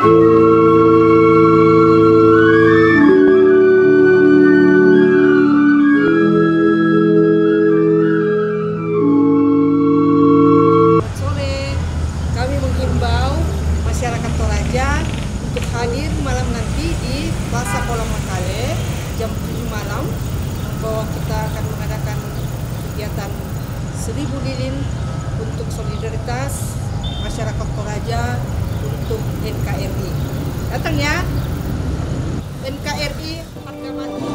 Masyarakat Toraja untuk hadir malam nanti di Plaza Kolam Makale jam 7 malam, bahwa kita akan mengadakan kegiatan 1000 lilin untuk solidaritas masyarakat Toraja untuk NKRI. Datang ya, NKRI harga mati.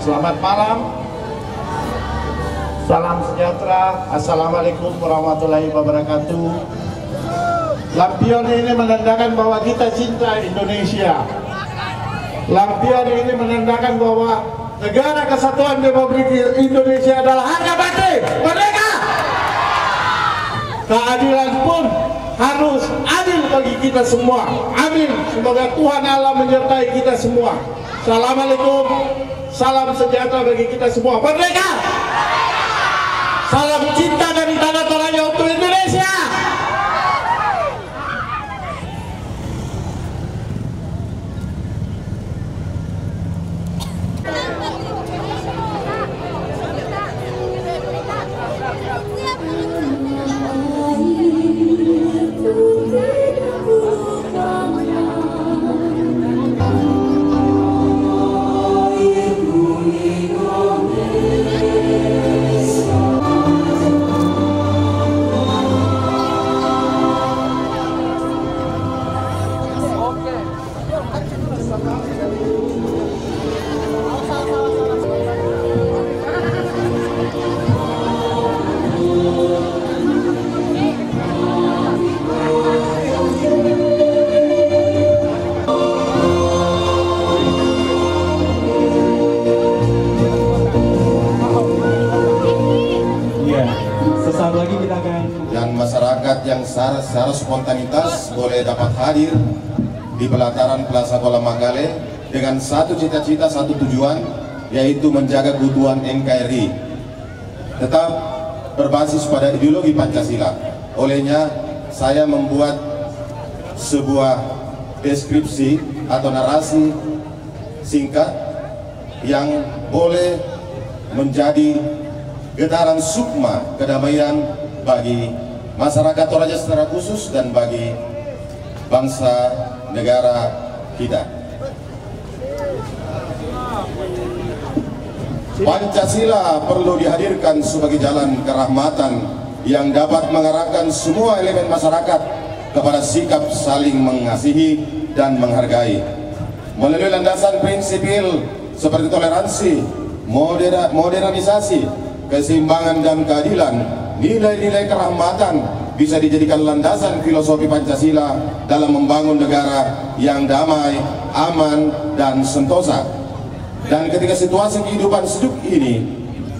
Selamat malam, salam sejahtera, assalamualaikum warahmatullahi wabarakatuh. Lampion ini menandakan bahwa kita cinta Indonesia. Lampion ini menandakan bahwa negara kesatuan Republik Indonesia adalah harga mati, merdeka. Keadilan pun harus adil bagi kita semua. Amin. Semoga Tuhan Allah menyertai kita semua. Assalamualaikum. Salam sejahtera bagi kita semua. Merdeka! Salam cinta dari tanah Toraja untuk Indonesia. Dan masyarakat yang secara spontanitas boleh dapat hadir di pelataran Plaza Kolam Makale dengan satu cita-cita, satu tujuan, yaitu menjaga keutuhan NKRI tetap berbasis pada ideologi Pancasila. Olehnya saya membuat sebuah deskripsi atau narasi singkat yang boleh menjadi getaran sukma kedamaian bagi masyarakat Toraja secara khusus dan bagi bangsa negara kita. Pancasila perlu dihadirkan sebagai jalan kerahmatan yang dapat mengarahkan semua elemen masyarakat kepada sikap saling mengasihi dan menghargai melalui landasan prinsipil seperti toleransi, modernisasi, keseimbangan dan keadilan. Nilai-nilai kerahmatan bisa dijadikan landasan filosofi Pancasila dalam membangun negara yang damai, aman, dan sentosa. Dan ketika situasi kehidupan sejuk ini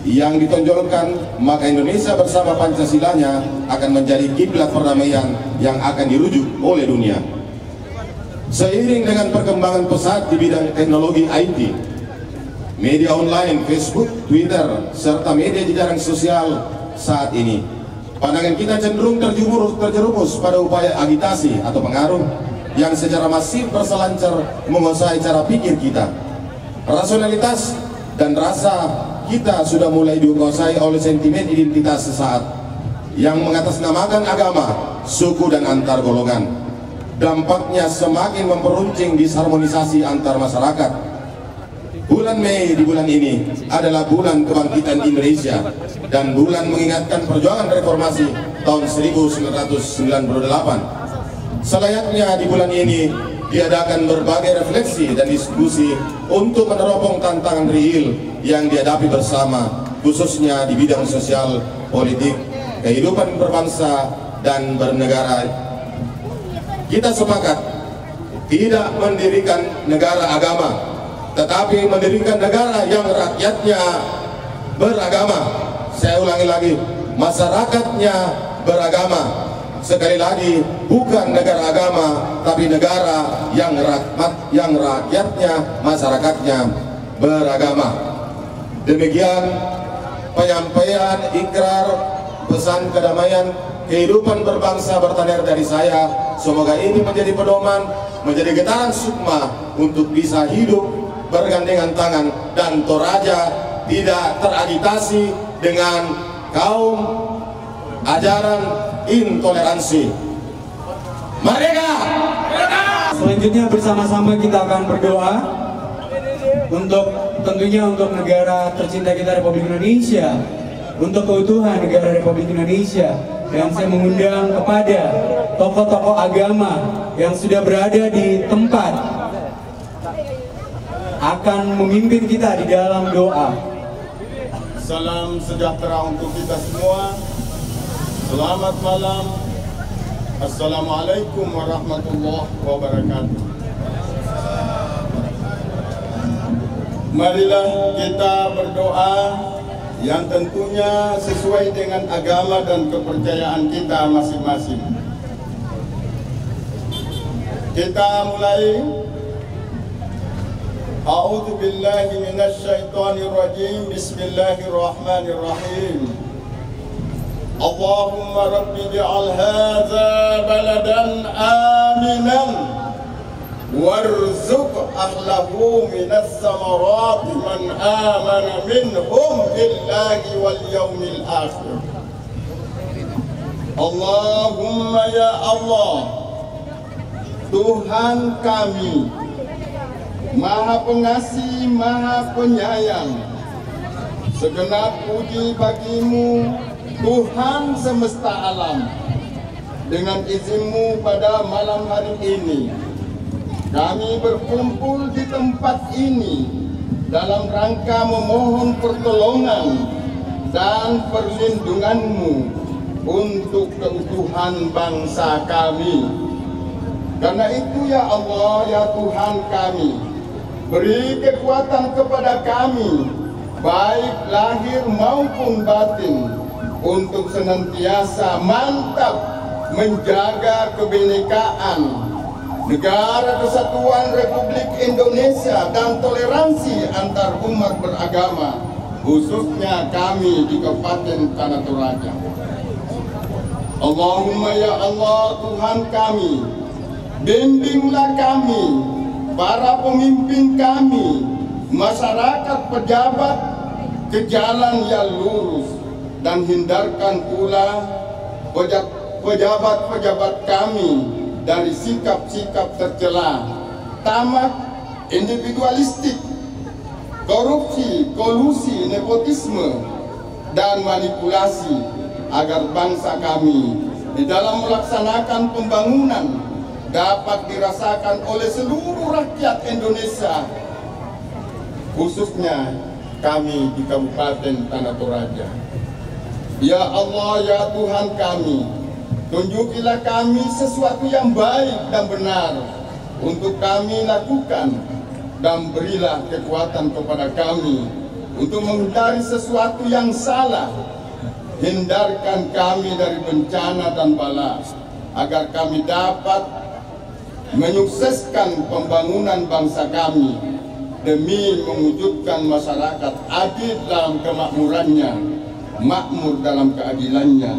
yang ditonjolkan, maka Indonesia bersama Pancasilanya akan menjadi kiblat perdamaian yang akan dirujuk oleh dunia. Seiring dengan perkembangan pesat di bidang teknologi IT, media online, Facebook, Twitter, serta media jejaring sosial saat ini, pandangan kita cenderung terjerumus pada upaya agitasi atau pengaruh yang secara masif berselancar menguasai cara pikir kita. Rasionalitas dan rasa kita sudah mulai dikuasai oleh sentimen identitas sesaat. yang mengatasnamakan agama, suku dan antar golongan. Dampaknya semakin memperuncing disharmonisasi antar masyarakat. Bulan Mei di bulan ini adalah bulan kebangkitan Indonesia dan bulan mengingatkan perjuangan reformasi tahun 1998. Selayaknya di bulan ini diadakan berbagai refleksi dan diskusi untuk meneropong tantangan real yang dihadapi bersama, khususnya di bidang sosial, politik, kehidupan berbangsa dan bernegara. Kita sepakat tidak mendirikan negara agama, tetapi mendirikan negara yang rakyatnya beragama. Saya ulangi lagi, masyarakatnya beragama. Sekali lagi, bukan negara agama, tapi negara yang rakyatnya, masyarakatnya beragama. Demikian penyampaian ikrar pesan kedamaian kehidupan berbangsa bertanir dari saya. Semoga ini menjadi pedoman, menjadi getaran sukma untuk bisa hidup bergandengan tangan dan Toraja tidak teragitasi dengan kaum ajaran intoleransi. Merdeka! Selanjutnya bersama-sama kita akan berdoa untuk tentunya untuk negara tercinta kita Republik Indonesia, untuk keutuhan negara Republik Indonesia. Dan saya mengundang kepada tokoh-tokoh agama yang sudah berada di tempat akan memimpin kita di dalam doa. Salam sejahtera untuk kita semua. Selamat malam. Assalamualaikum warahmatullahi wabarakatuh. Marilah kita berdoa yang tentunya sesuai dengan agama dan kepercayaan kita masing-masing. Kita mulai. A'udzu billahi minasy syaithanir rajim. Bismillahirrahmanirrahim. Allahumma rabbi ij'al hadza baladan aminan warzuq ahlahu minas samarati man amana minhum billahi wal yawmil akhir. Allahumma ya Allah, Tuhan kami, Maha Pengasih, Maha Penyayang, segenap puji bagimu, Tuhan semesta alam. Dengan izin-Mu pada malam hari ini, kami berkumpul di tempat ini dalam rangka memohon pertolongan dan perlindungan-Mu untuk keutuhan bangsa kami. Karena itu ya Allah, ya Tuhan kami, beri kekuatan kepada kami, baik lahir maupun batin, untuk senantiasa mantap menjaga kebinekaan Negara Kesatuan Republik Indonesia dan toleransi antar umat beragama, khususnya kami di Kabupaten Tanah Toraja. Allahumma ya Allah, Tuhan kami, bimbinglah kami, para pemimpin kami, masyarakat pejabat ke jalan yang lurus, dan hindarkan pula pejabat-pejabat kami dari sikap-sikap tercela, tamak, individualistik, korupsi, kolusi, nepotisme, dan manipulasi, agar bangsa kami di dalam melaksanakan pembangunan dapat dirasakan oleh seluruh rakyat Indonesia, khususnya kami di Kabupaten Tanah Toraja. Ya Allah, ya Tuhan kami, tunjukilah kami sesuatu yang baik dan benar untuk kami lakukan, dan berilah kekuatan kepada kami untuk menghindari sesuatu yang salah. Hindarkan kami dari bencana dan bala, agar kami dapat menyukseskan pembangunan bangsa kami demi mewujudkan masyarakat adil dalam kemakmurannya, makmur dalam keadilannya,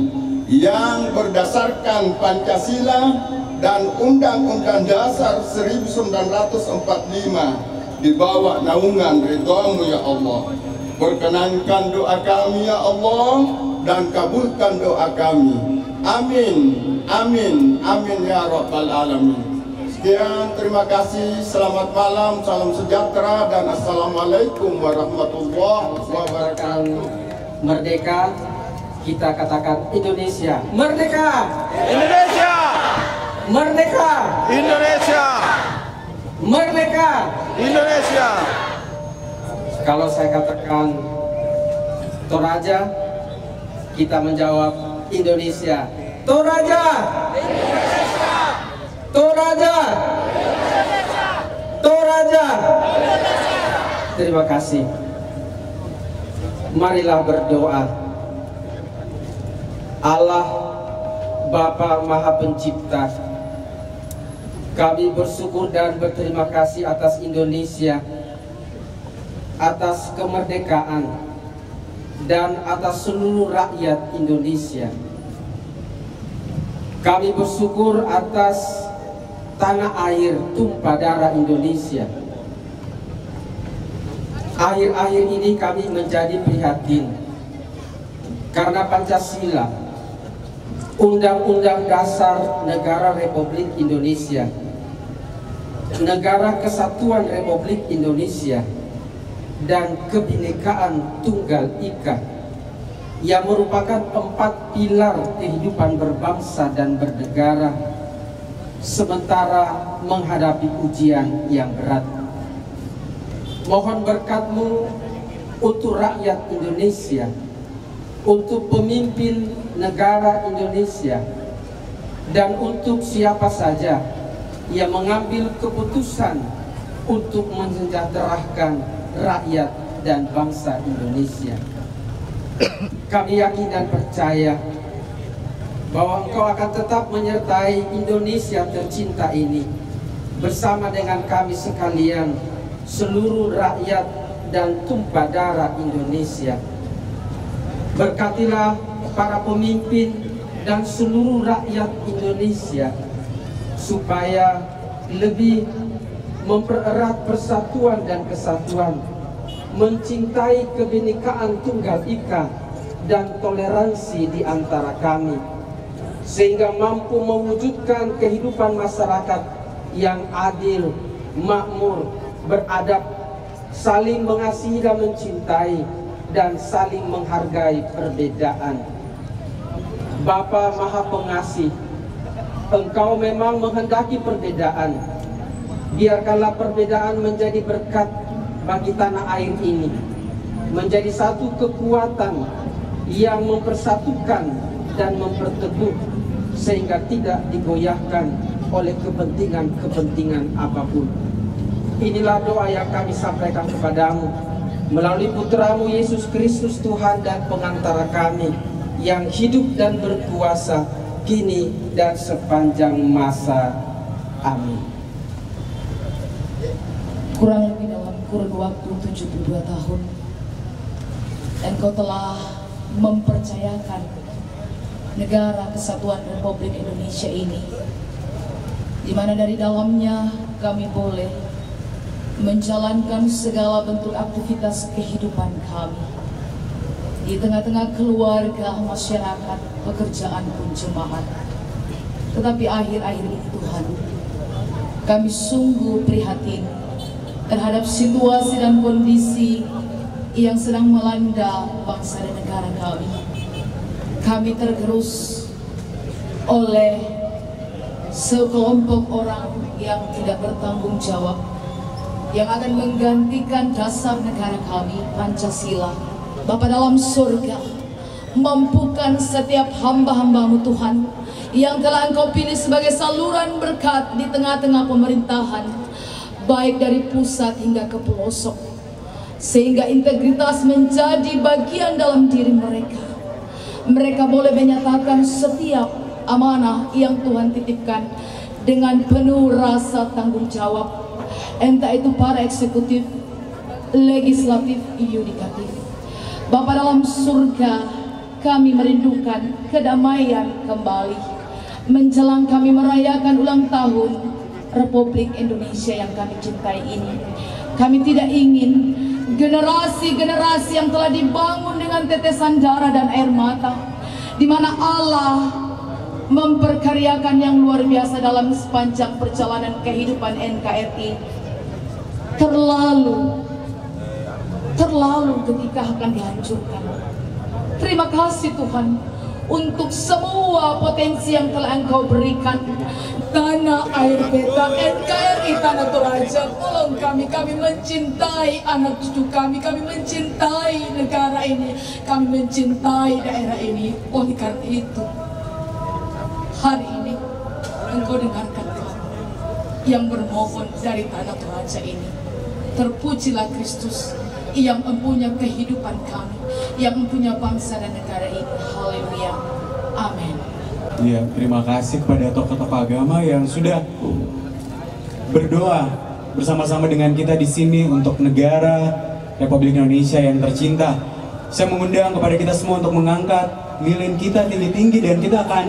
yang berdasarkan Pancasila dan Undang-Undang Dasar 1945 di bawah naungan ridha-Mu ya Allah. Perkenankan doa kami ya Allah, dan kabulkan doa kami. Amin, amin, amin ya rabbal alamin. Sekian, terima kasih, selamat malam, salam sejahtera, dan assalamualaikum warahmatullahi wabarakatuh. Merdeka, kita katakan Indonesia. Merdeka! Indonesia! Merdeka! Indonesia! Merdeka! Indonesia! Kalau saya katakan Toraja, kita menjawab Indonesia. Toraja! Indonesia! Toraja! Indonesia! Toraja! Indonesia! Terima kasih. Marilah berdoa. Allah Bapa Maha Pencipta, kami bersyukur dan berterima kasih atas Indonesia, atas kemerdekaan, dan atas seluruh rakyat Indonesia. Kami bersyukur atas tanah air tumpah darah Indonesia. Akhir-akhir ini kami menjadi prihatin karena Pancasila, Undang-Undang Dasar Negara Republik Indonesia, Negara Kesatuan Republik Indonesia, dan Kebinekaan Tunggal Ika yang merupakan 4 pilar kehidupan berbangsa dan bernegara, sementara menghadapi ujian yang berat. Mohon berkat-Mu untuk rakyat Indonesia, untuk pemimpin negara Indonesia, dan untuk siapa saja yang mengambil keputusan untuk mensejahterakan rakyat dan bangsa Indonesia. Kami yakin dan percaya bahwa Engkau akan tetap menyertai Indonesia tercinta ini bersama dengan kami sekalian, seluruh rakyat dan tumpah darah Indonesia. Berkatilah para pemimpin dan seluruh rakyat Indonesia supaya lebih mempererat persatuan dan kesatuan, mencintai kebinekaan Tunggal Ika dan toleransi di antara kami, sehingga mampu mewujudkan kehidupan masyarakat yang adil, makmur, beradab, saling mengasihi dan mencintai, dan saling menghargai perbedaan. Bapa Maha Pengasih, Engkau memang menghendaki perbedaan. Biarkanlah perbedaan menjadi berkat bagi tanah air ini, menjadi satu kekuatan yang mempersatukan dan memperteguh, sehingga tidak digoyahkan oleh kepentingan-kepentingan apapun. Inilah doa yang kami sampaikan kepadamu melalui Putra-Mu Yesus Kristus, Tuhan dan pengantara kami, yang hidup dan berkuasa kini dan sepanjang masa. Amin. Kurang lebih dalam kurun waktu 72 tahun, Engkau telah mempercayakan negara kesatuan Republik Indonesia ini, di mana dari dalamnya kami boleh menjalankan segala bentuk aktivitas kehidupan kami di tengah-tengah keluarga, masyarakat, pekerjaan pun jemaat. Tetapi akhir-akhir ini Tuhan, kami sungguh prihatin terhadap situasi dan kondisi yang sedang melanda bangsa dan negara kami. Kami tergerus oleh sekelompok orang yang tidak bertanggung jawab, yang akan menggantikan dasar negara kami, Pancasila. Bapa dalam surga, mampukan setiap hamba-hamba-Mu Tuhan yang telah Engkau pilih sebagai saluran berkat di tengah-tengah pemerintahan, baik dari pusat hingga ke pelosok, sehingga integritas menjadi bagian dalam diri mereka. Mereka boleh menyatakan setiap amanah yang Tuhan titipkan dengan penuh rasa tanggung jawab, entah itu para eksekutif, legislatif, yudikatif. Bapa dalam surga, kami merindukan kedamaian kembali menjelang kami merayakan ulang tahun Republik Indonesia yang kami cintai ini. Kami tidak ingin generasi-generasi yang telah dibangun dengan tetesan darah dan air mata, di mana Allah memperkaryakan yang luar biasa dalam sepanjang perjalanan kehidupan NKRI. Terlalu ketika akan dihancurkan. Terima kasih Tuhan untuk semua potensi yang telah Engkau berikan. Tanah air beta NKRI Tanah Toraja, tolong kami mencintai anak cucu kami mencintai negara ini, kami mencintai daerah ini. Oleh karena itu, hari ini Engkau dengarkan kami yang bermohon dari Tanah Toraja ini. Terpujilah Kristus yang mempunyai kehidupan kami, yang mempunyai bangsa dan negara ini. Haleluya. Amin. Ya, terima kasih kepada tokoh-tokoh agama yang sudah berdoa bersama-sama dengan kita di sini untuk negara Republik Indonesia yang tercinta. Saya mengundang kepada kita semua untuk mengangkat lilin kita tinggi-tinggi dan kita akan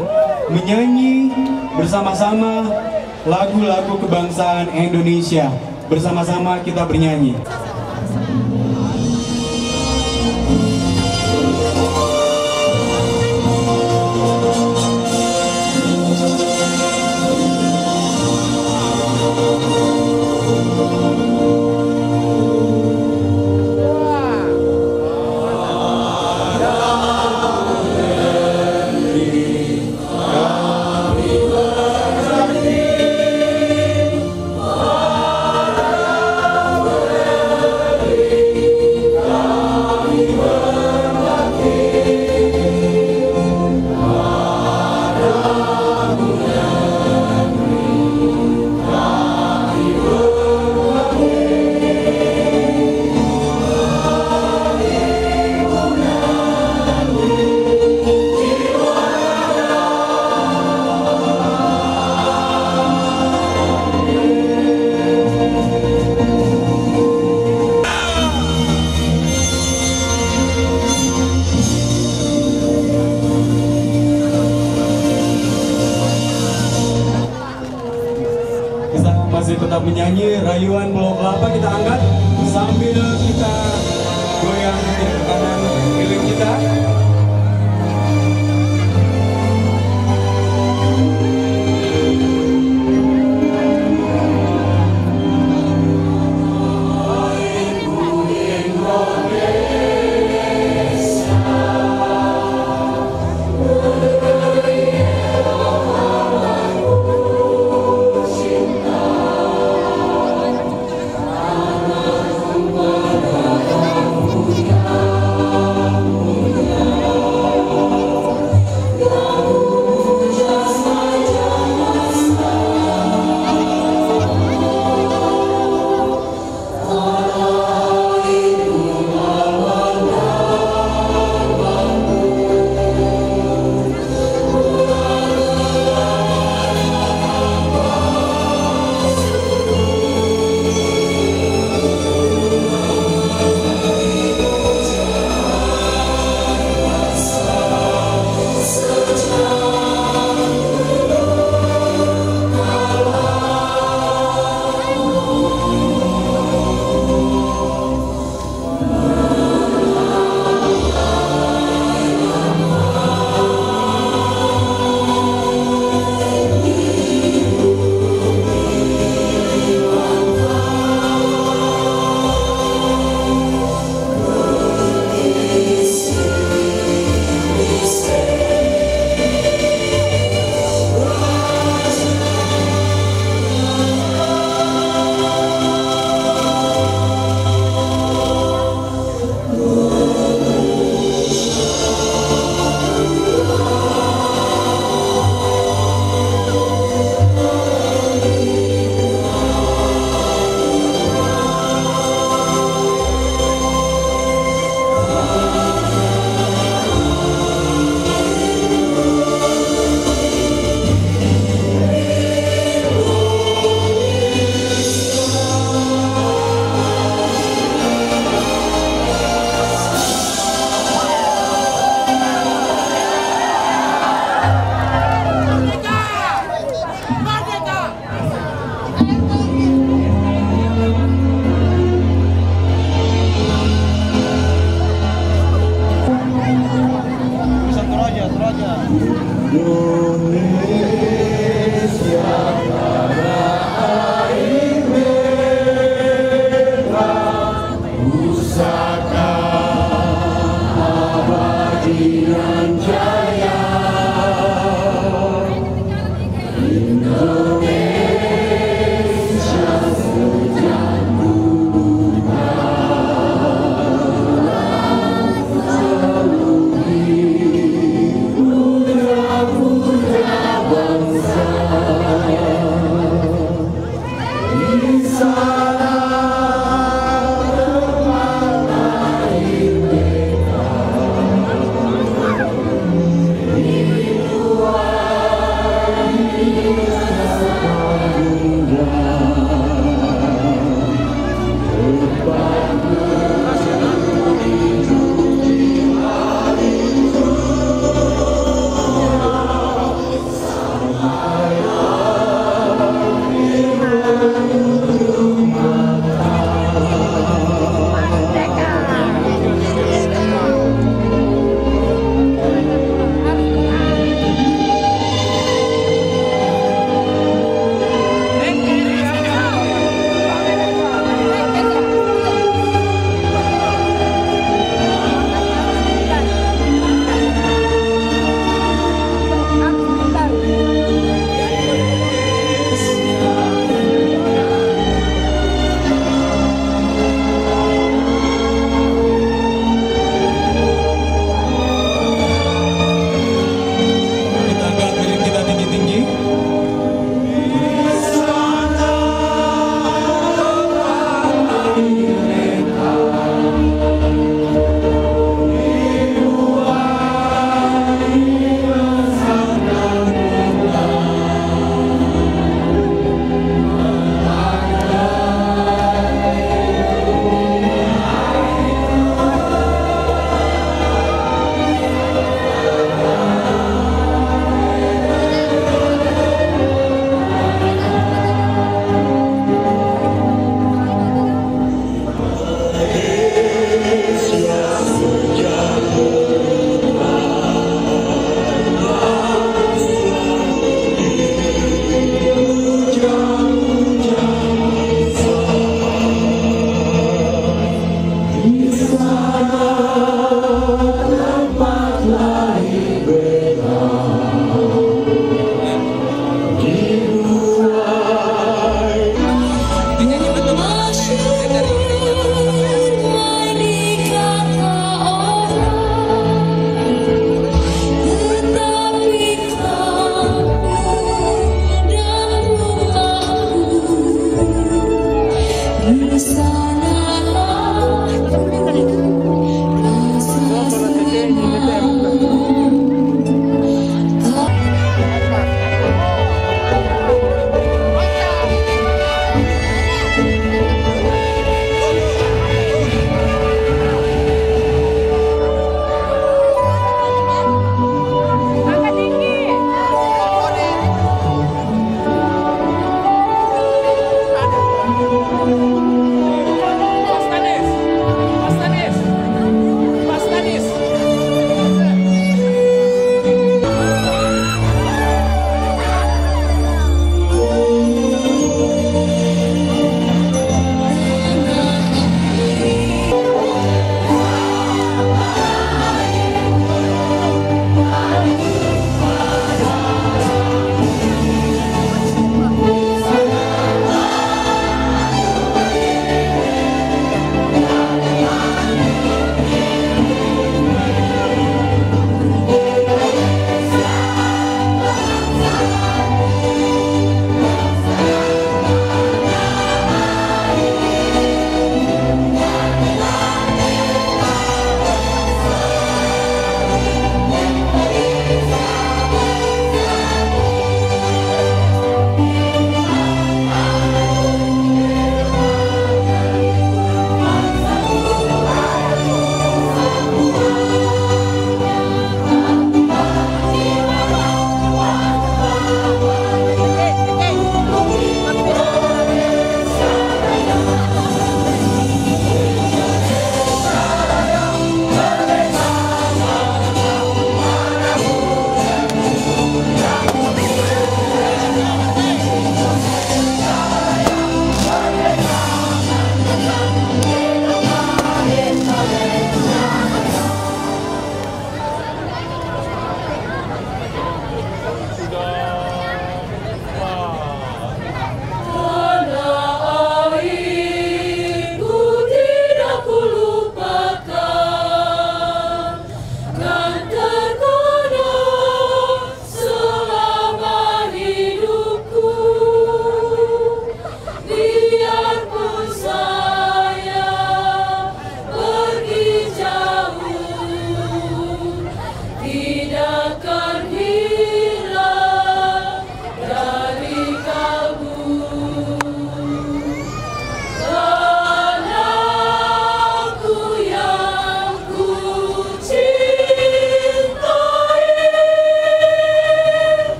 menyanyi bersama-sama lagu-lagu kebangsaan Indonesia. Bersama-sama kita bernyanyi. Masih tetap menyanyi rayuan Pulau Kelapa, kita angkat sambil kita goyang ke kanan milik kita.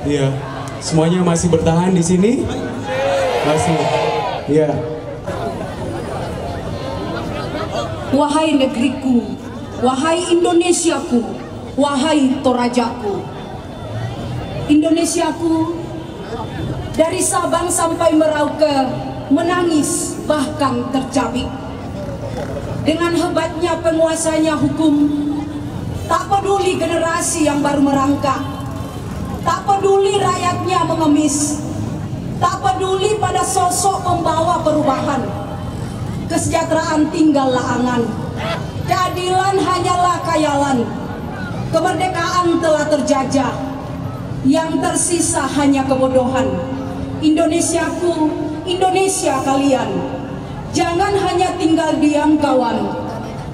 Iya. Semuanya masih bertahan di sini? Masih. Iya. Wahai negeriku, wahai Indonesiaku, wahai Torajaku. Indonesiaku, dari Sabang sampai Merauke menangis bahkan tercabik. Dengan hebatnya penguasanya hukum, tak peduli generasi yang baru merangkak, tak peduli rakyatnya mengemis, tak peduli pada sosok pembawa perubahan. Kesejahteraan tinggallah angan, keadilan hanyalah khayalan. Kemerdekaan telah terjajah, yang tersisa hanya kebodohan. Indonesiaku, Indonesia kalian, jangan hanya tinggal diam kawan.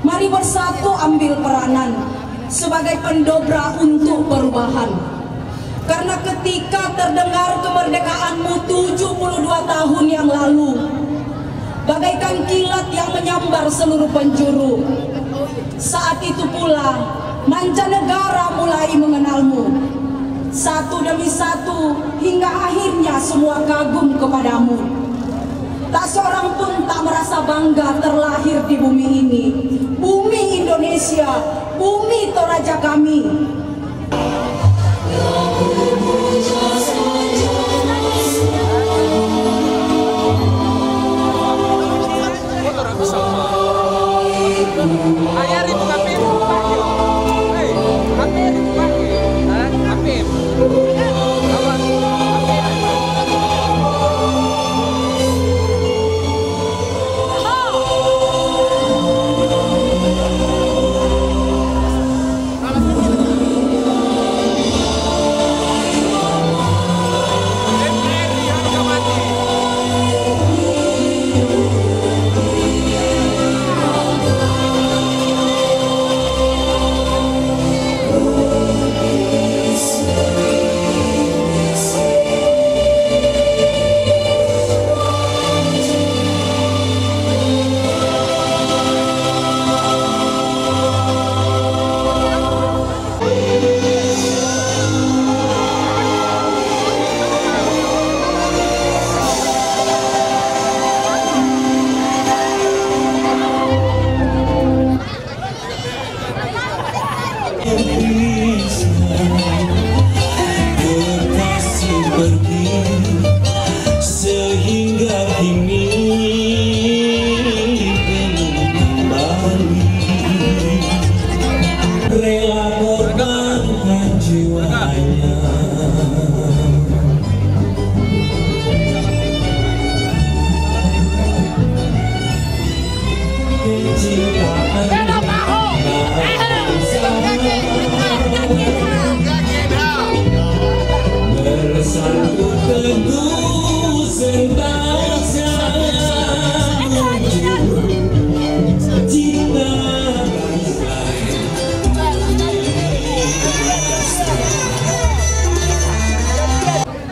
Mari bersatu ambil peranan sebagai pendobrak untuk perubahan. Karena ketika terdengar kemerdekaanmu 72 tahun yang lalu, bagaikan kilat yang menyambar seluruh penjuru, saat itu pula mancanegara mulai mengenalmu. Satu demi satu hingga akhirnya semua kagum kepadamu. Tak seorang pun tak merasa bangga terlahir di bumi ini, bumi Indonesia, bumi Toraja kami.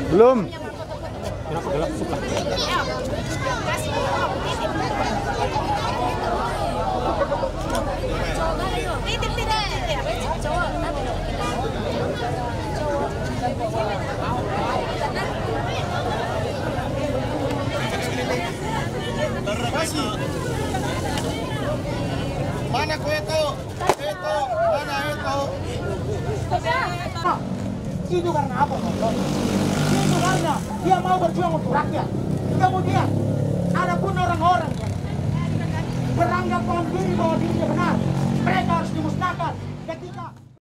Belum. Mana kue itu? Itu, mana itu? Itu karena apa? Itu karena dia mau berjuang untuk rakyat. Kemudian ada pun orang-orang yang beranggapan diri bahwa dirinya benar. Mereka harus dimusnahkan ketika